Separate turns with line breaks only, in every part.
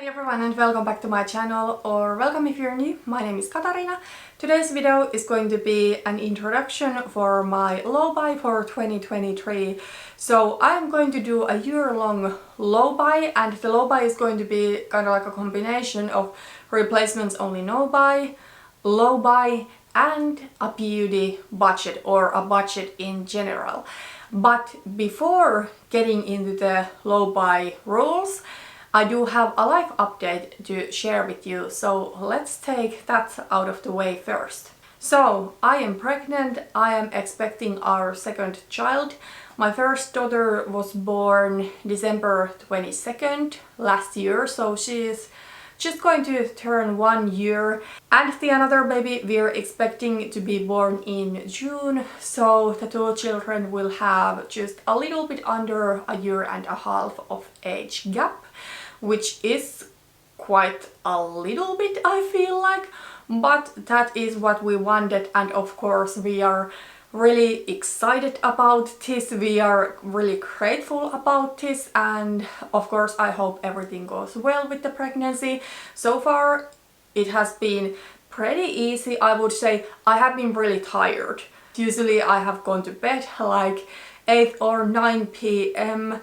Hi everyone and welcome back to my channel, or welcome if you're new. My name is Katarina. Today's video is going to be an introduction for my low-buy for 2023. So I'm going to do a year-long low-buy, and the low-buy is going to be kind of like a combination of replacements only no-buy, low-buy and a beauty budget or a budget in general. But before getting into the low-buy rules, I do have a life update to share with you, so let's take that out of the way first. So, I am pregnant, I am expecting our second child. My first daughter was born December 22nd last year, so she is just going to turn 1 year. And the another baby we're expecting to be born in June, so the two children will have just a little bit under a year and a half of age gap, which is quite a little bit, I feel like, but that is what we wanted, and of course we are really excited about this, we are really grateful about this, and of course I hope everything goes well with the pregnancy. So far it has been pretty easy, I would say. I have been really tired. Usually I have gone to bed like 8 or 9 p.m.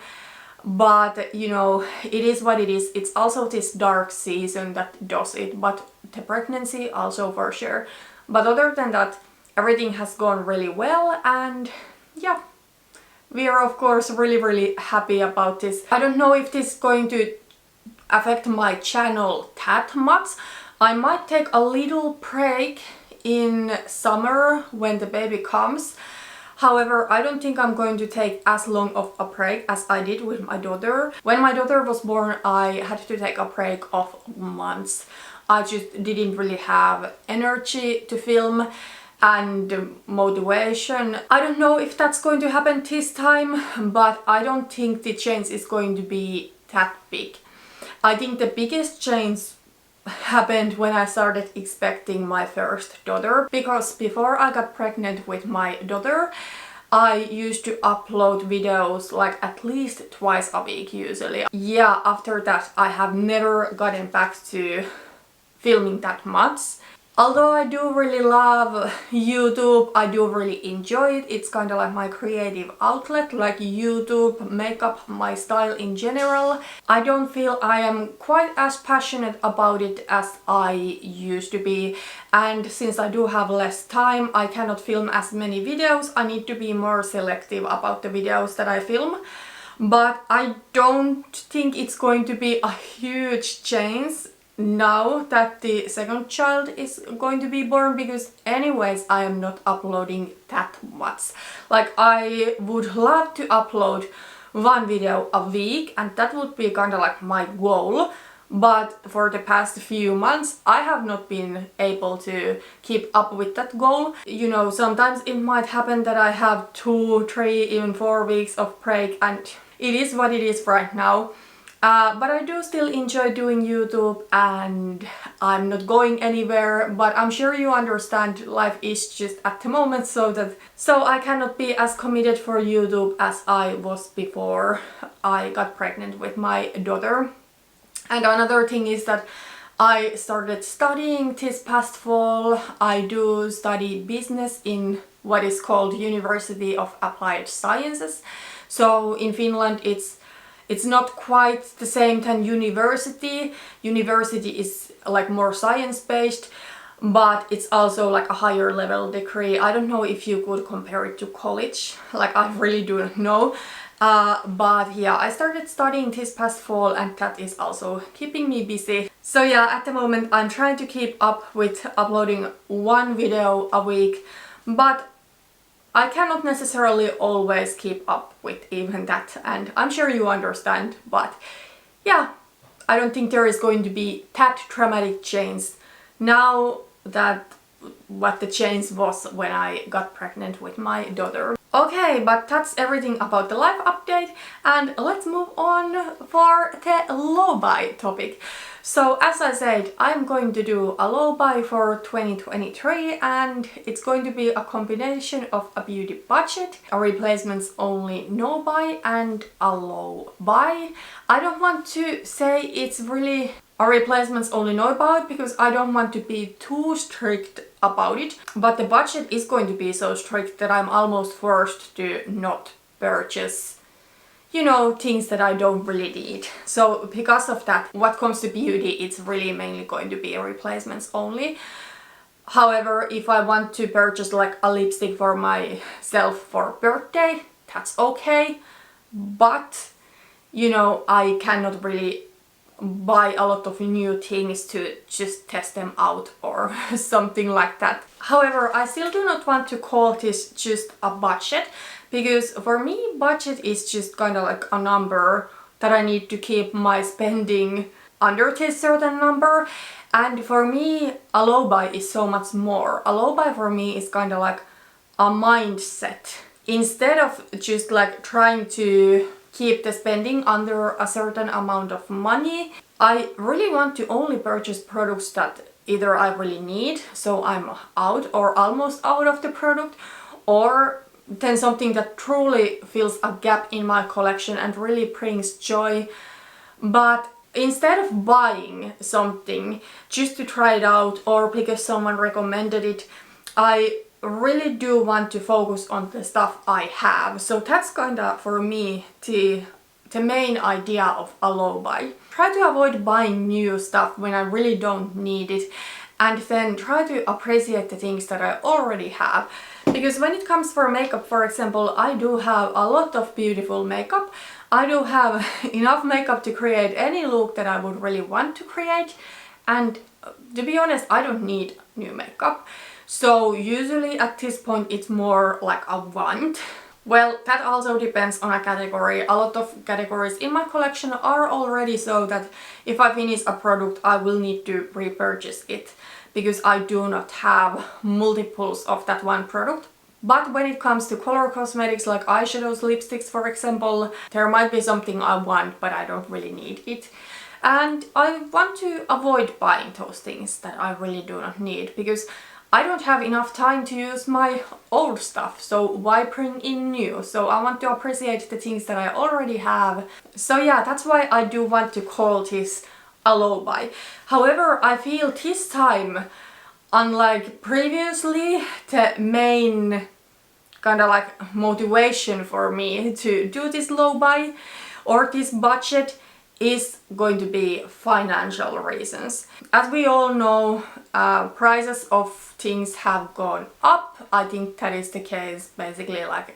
But you know, it is what it is. It's also this dark season that does it, but the pregnancy also for sure. But other than that, everything has gone really well, and yeah, we are of course really happy about this. I don't know if this is going to affect my channel that much. I might take a little break in summer when the baby comes. However, I don't think I'm going to take as long of a break as I did with my daughter. When my daughter was born, I had to take a break of months. I just didn't really have energy to film and motivation. I don't know if that's going to happen this time, but I don't think the change is going to be that big. I think the biggest change happened when I started expecting my first daughter, because before I got pregnant with my daughter, I used to upload videos like at least twice a week usually. Yeah, after that I have never gotten back to filming that much. Although I do really love YouTube, I do really enjoy it. It's kind of like my creative outlet, like YouTube, makeup, my style in general. I don't feel I am quite as passionate about it as I used to be. And since I do have less time, I cannot film as many videos. I need to be more selective about the videos that I film. But I don't think it's going to be a huge change now that the second child is going to be born, because anyways I am not uploading that much. Like, I would love to upload 1 video a week, and that would be kind of like my goal, but for the past few months I have not been able to keep up with that goal. You know, sometimes it might happen that I have 2, 3, even 4 weeks of break, and it is what it is right now. But I do still enjoy doing YouTube, and I'm not going anywhere, but I'm sure you understand life is just at the moment so I cannot be as committed for YouTube as I was before I got pregnant with my daughter. And another thing is that I started studying this past fall. I do study business in what is called University of Applied Sciences. So in Finland it's not quite the same than university. University is like more science-based, but it's also like a higher level degree. I don't know if you could compare it to college, like I really don't know. But yeah, I started studying this past fall, and that is also keeping me busy. So yeah, at the moment I'm trying to keep up with uploading 1 video a week, but I cannot necessarily always keep up with even that, and I'm sure you understand, but yeah, I don't think there is going to be that dramatic change now that what the change was when I got pregnant with my daughter. Okay, but that's everything about the life update, and let's move on for the low-buy topic. So as I said, I'm going to do a low buy for 2023 and it's going to be a combination of a beauty budget, a replacements only no buy and a low buy. I don't want to say it's really a replacements only no buy because I don't want to be too strict about it, but the budget is going to be so strict that I'm almost forced to not purchase, you know, things that I don't really need. So because of that, what comes to beauty, it's really mainly going to be replacements only. However, if I want to purchase like a lipstick for myself for birthday, that's okay. But, you know, I cannot really buy a lot of new things to just test them out or something like that. However, I still do not want to call this just a budget, because for me budget is just kind of like a number that I need to keep my spending under this certain number. And for me a low buy is so much more. A low buy for me is kind of like a mindset. Instead of just like trying to keep the spending under a certain amount of money, I really want to only purchase products that either I really need, so I'm out or almost out of the product, or then something that truly fills a gap in my collection and really brings joy. But instead of buying something just to try it out or because someone recommended it, I really do want to focus on the stuff I have. So that's kinda for me the main idea of a low buy. Try to avoid buying new stuff when I really don't need it, and then try to appreciate the things that I already have. Because when it comes for makeup, for example, I do have a lot of beautiful makeup. I do have enough makeup to create any look that I would really want to create, and to be honest, I don't need new makeup. So usually at this point it's more like a want. Well, that also depends on a category. A lot of categories in my collection are already so that if I finish a product I will need to repurchase it, because I do not have multiples of that one product. But when it comes to color cosmetics like eyeshadows, lipsticks for example, there might be something I want but I don't really need it. And I want to avoid buying those things that I really do not need, because I don't have enough time to use my old stuff, so why bring in new? So I want to appreciate the things that I already have. So yeah, that's why I do want to call this a low buy. However, I feel this time, unlike previously, the main kind of like motivation for me to do this low buy or this budget is going to be financial reasons. As we all know, prices of things have gone up. I think that is the case basically like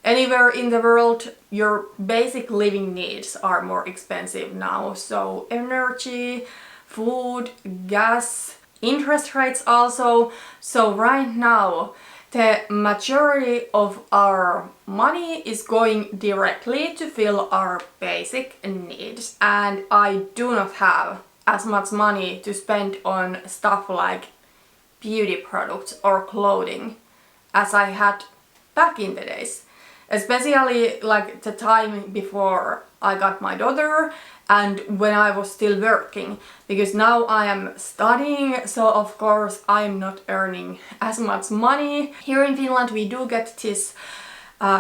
anywhere in the world. Your basic living needs are more expensive now. So energy, food, gas, interest rates also. So right now the majority of our money is going directly to fill our basic needs, and I do not have as much money to spend on stuff like beauty products or clothing as I had back in the days. Especially like the time before I got my daughter and when I was still working, because now I am studying, so of course I'm not earning as much money. Here in Finland we do get this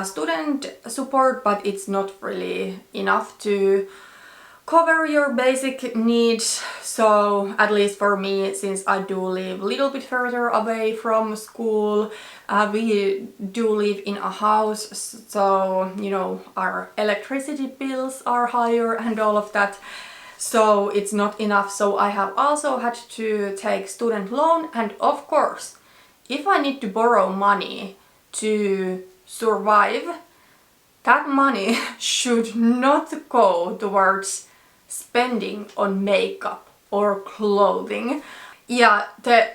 student support, but it's not really enough to cover your basic needs. So at least for me, since I do live a little bit further away from school, we do live in a house, so you know our electricity bills are higher and all of that, so it's not enough. So I have also had to take student loan, and of course if I need to borrow money to survive, that money should not go towards spending on makeup or clothing. Yeah, the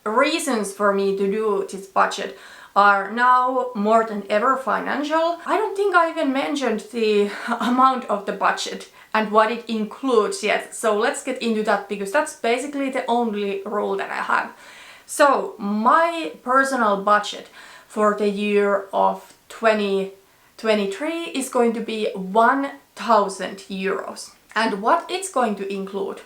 reasons for me to do this budget are now more than ever financial. I don't think I even mentioned the amount of the budget and what it includes yet, so let's get into that, because that's basically the only rule that I have. So my personal budget for the year of 2023 is going to be 1,000 euros. And what it's going to include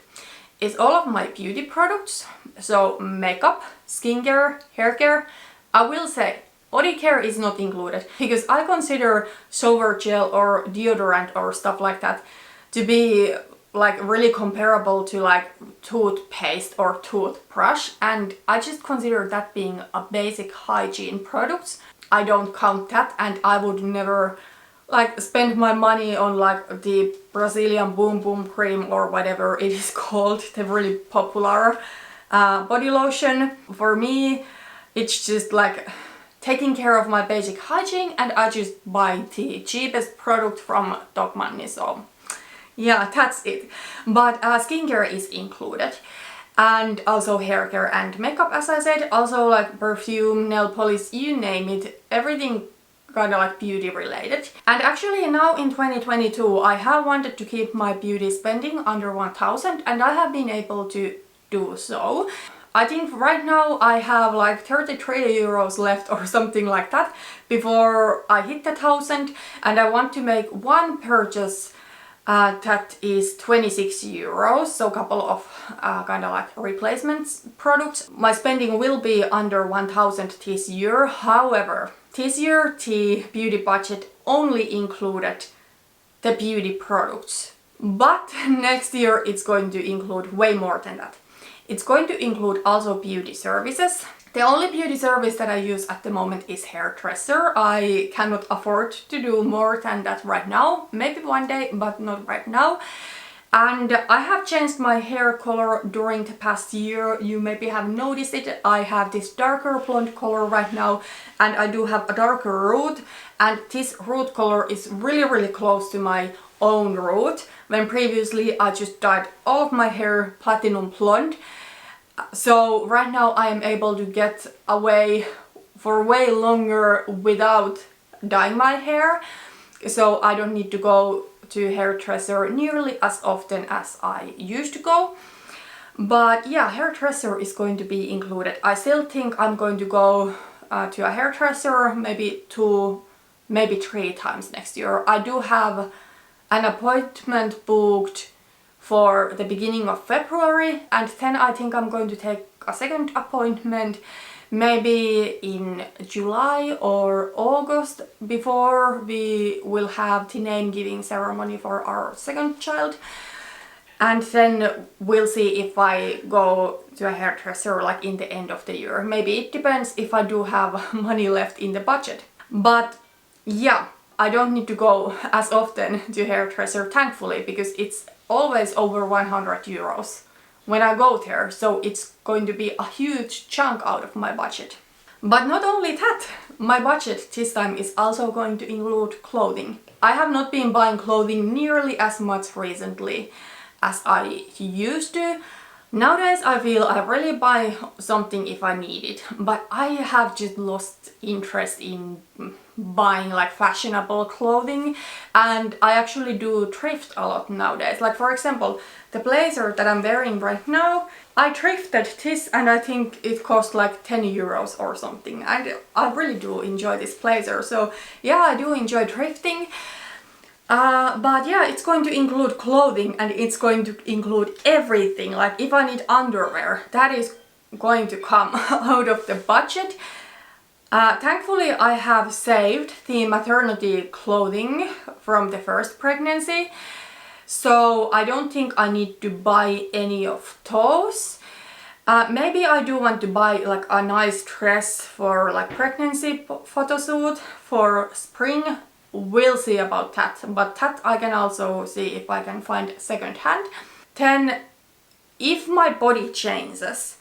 is all of my beauty products. So makeup, skincare, hair care. I will say body care is not included because I consider shower gel or deodorant or stuff like that to be like really comparable to like toothpaste or toothbrush, and I just consider that being a basic hygiene products. I don't count that, and I would never like spend my money on like the Brazilian Boom Boom cream or whatever it is called, the really popular body lotion. For me, it's just like taking care of my basic hygiene, and I just buy the cheapest product from Top Money. So yeah, that's it. But skincare is included, and also hair care and makeup, as I said. Also like perfume, nail polish, you name it, everything kind of like beauty related. And actually now in 2022 I have wanted to keep my beauty spending under 1000, and I have been able to do so. I think right now I have like 33 euros left or something like that before I hit the 1000, and I want to make one purchase that is 26 euros, so a couple of kind of like replacements products. My spending will be under 1000 this year. However, this year the beauty budget only included the beauty products, but next year it's going to include way more than that. It's going to include also beauty services. The only beauty service that I use at the moment is hairdresser. I cannot afford to do more than that right now. Maybe one day, but not right now. And I have changed my hair color during the past year. You maybe have noticed it. I have this darker blonde color right now, and I do have a darker root. And this root color is really close to my own root, when previously I just dyed all of my hair platinum blonde. So right now I am able to get away for way longer without dyeing my hair, so I don't need to go to hairdresser nearly as often as I used to go. But yeah, hairdresser is going to be included. I still think I'm going to go to a hairdresser maybe 2, maybe 3 times next year. I do have an appointment booked for the beginning of February, and then I think I'm going to take a second appointment maybe in July or August, before we will have the name giving ceremony for our second child. And then we'll see if I go to a hairdresser like in the end of the year. Maybe it depends if I do have money left in the budget. But yeah, I don't need to go as often to hairdresser, thankfully, because it's always over 100 euros when I go there, so it's going to be a huge chunk out of my budget. But not only that, my budget this time is also going to include clothing. I have not been buying clothing nearly as much recently as I used to. Nowadays I feel I really buy something if I need it, but I have just lost interest in buying like fashionable clothing, and I actually do thrift a lot nowadays. Like for example, the blazer that I'm wearing right now, I thrifted this and I think it cost like 10 euros or something, and I really do enjoy this blazer. So yeah, I do enjoy thrifting. But yeah, it's going to include clothing, and it's going to include everything. Like if I need underwear, that is going to come out of the budget. Thankfully I have saved the maternity clothing from the first pregnancy, so I don't think I need to buy any of those. Maybe I do want to buy like a nice dress for like pregnancy photo shoot for spring. We'll see about that, but that I can also see if I can find second hand. Then if my body changes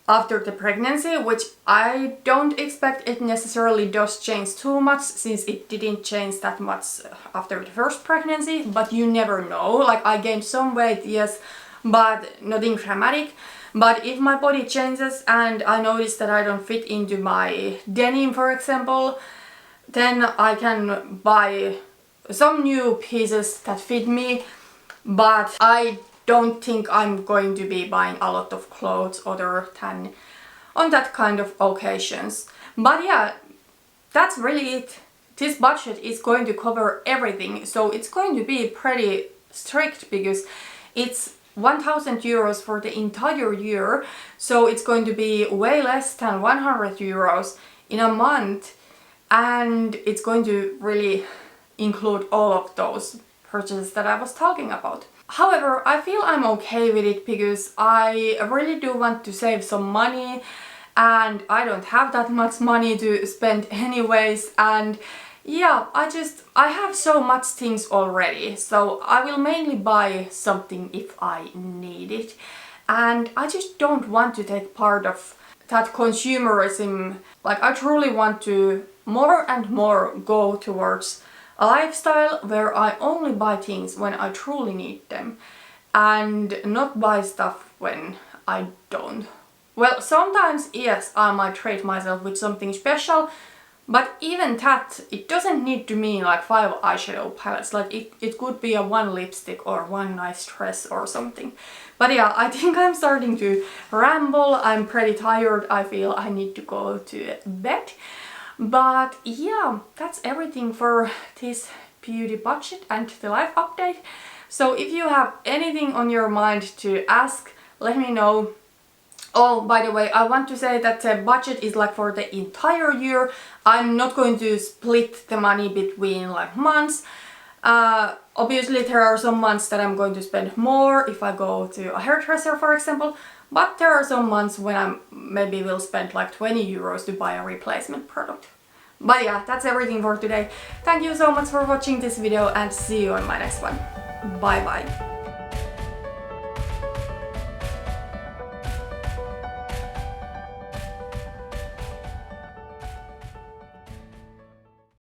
after the pregnancy, which I don't expect it necessarily does change too much, since it didn't change that much after the first pregnancy, but you never know. Like I gained some weight, yes, but nothing dramatic. But if my body changes and I notice that I don't fit into my denim, for example, then I can buy some new pieces that fit me, but I don't think I'm going to be buying a lot of clothes other than on that kind of occasions. But yeah, that's really it. This budget is going to cover everything, so it's going to be pretty strict because it's 1000 euros for the entire year, so it's going to be way less than 100 euros in a month, and it's going to really include all of those purchases that I was talking about. However, I feel I'm okay with it because I really do want to save some money, and I don't have that much money to spend anyways, and yeah, I have so much things already, so I will mainly buy something if I need it, and I just don't want to take part of that consumerism. Like, I truly want to more and more go towards a lifestyle where I only buy things when I truly need them and not buy stuff when I don't. Well, sometimes yes, I might treat myself with something special, but even that, it doesn't need to mean like 5 eyeshadow palettes. Like it could be a 1 lipstick or 1 nice dress or something. But yeah, I think I'm starting to ramble. I'm pretty tired. I feel I need to go to bed. But yeah, that's everything for this beauty budget and the life update. So if you have anything on your mind to ask, let me know. Oh, by the way, I want to say that the budget is like for the entire year. I'm not going to split the money between like months. Obviously there are some months that I'm going to spend more if I go to a hairdresser, for example, but there are some months when I maybe will spend like 20 euros to buy a replacement product. But yeah, that's everything for today. Thank you so much for watching this video and see you on my next one. Bye bye.